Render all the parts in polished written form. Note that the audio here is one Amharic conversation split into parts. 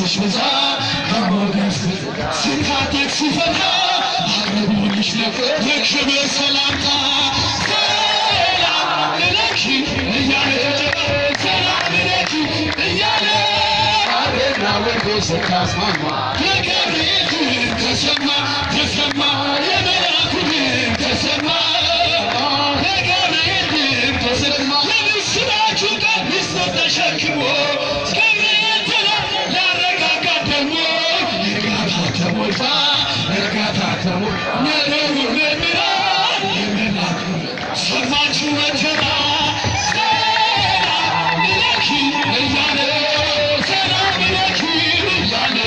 ከሀብትሽ ብዛት ከሞገስ ሲታጠቅ ሲፈታ አቅርቦልሽ ለክብር ሰላምታ ሰላም ለኪ እያለ ሰላም ለኪ እያለ አብረና ወንዶ ስታስማማ የገብርኤል ተሰማ ተሰማ የመልአኩ ተሰማ የገብርኤል ተሰማ የምስራቹ ቃል ምስጢር ተሸክሞ ገብርኤል ላረጋጋ ደግሞ እርጋታ ተሞልታ እርጋታ ተሞልታ ነገሩ መርምራ የመልአኩ ሰማችሁ መተራ ሰላም ለኪ እያለ ሰላም ለኪ እያለ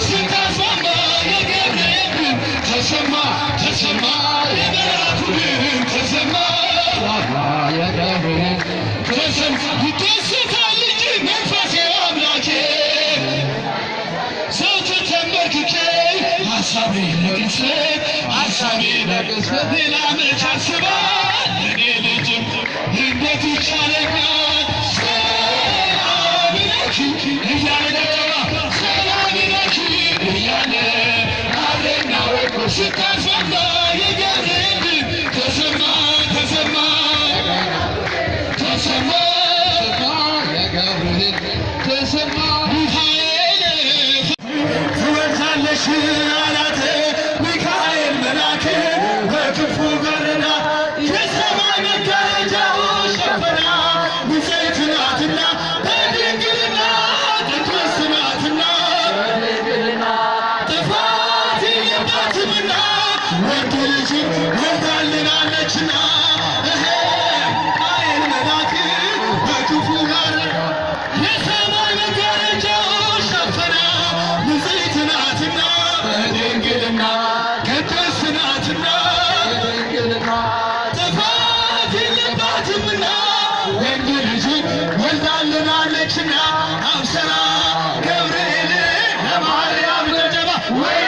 ስታስማማ የገብርኤል ተሰማ ተሰማ የመልአኩ ተሰማ የገብርኤል ተሰማ ይደሰታል እንጂ መንፈሴ አምላኬ ዘወትር ተንበርክኬ ሐሳቤ ለቅጽበት ሌላ መች አስባል እኔ ልጅም እንዴት ይቻለኛል ሰላም ለኪ እያለ ሰላም ለኪ እያለ አብረና ወርቆ ስታስማማ የገብርኤል ተሰማ ተሰማ ተሰማ የገብርኤል ተሰማ ሚካኤል ትወልጃለሽ አላት ሚካኤል መልአክ በክፉ ጋረዳ የሰማይ መጋረጃው ሸፈና ንጽሕት ናትና በድንግልና ቅድስት ናትና ጥፋት የለባትምና ወንድ ልጅ ወልዳልናለችና ሚካኤል መልአክ በክፉ ጋረዳ የሰማይ መጋረጃው ሸፈና ንጽሕት ናትና በድንግልና ቅድስት ናትና ጥፋት የለባትምና ወንድ ልጅ ወልዳልናለችና አብሰራ ገብርኤል ለማርያም ደጀባ ወይ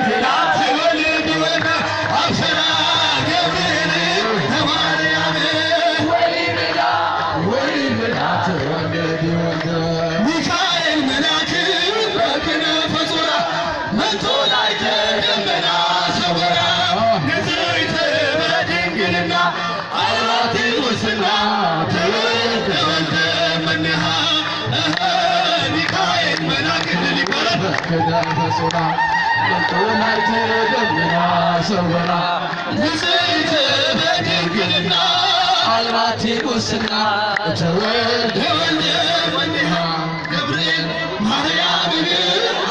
ብላ ትወልድ ወልደ አብሰራ ገብርኤል ለማርያም ወይ ብላ ትወልድ ወልደ ሚካኤል መልአክ በክንፈ ዙራ መጥቶ ላይ ደመና ሰወራ ንጽሕት በድንግልና አልባቲ ውስና ትውልድ ወልደ እምኔሃ ሚካኤል መልአክ ድል ይባላል በክንፈ ዙራ መጥቶ ላይ ደመና ሰወራ ንጽሕት በድንግልና አልባቲ ውስና ትውልድ ወልደ እምኔሃ ገብርኤል ማርያምን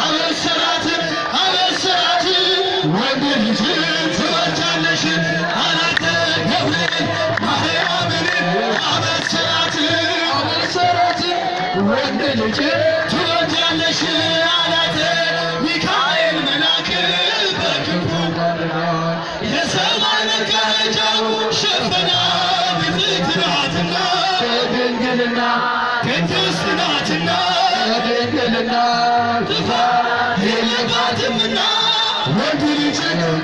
አበሰራት አበሰራት ወንድ ልጅ ትወልጃለሽ አላት ገብርኤል ማርያምን አበሰራት አበሰራት ወንድ ልጅ ትወልጃለሽ አላት ሚካኤል መልአክ በክንፉ ጋረዳ የሰማይ መጋረጃው ሸፈና ንጽሕት ናትና በድንግልና ቅድስት ናትና በድንግልና ጥፋት የለባትምና ወንድ ልጅ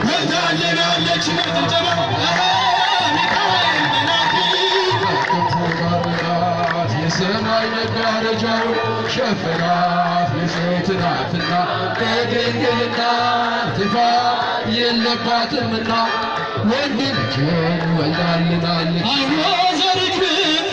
ወልዳልናለችና ጭብጨባ ሚካኤል መልአክ በክንፉ ጋረዳት የሰማይ መጋረጃው ሸፈናት ንጽሕት ናትና በድንግልና ጥፋት የለባትምና ወንድ ልጅ ወልዳልናለች አይኖ ዘርግብን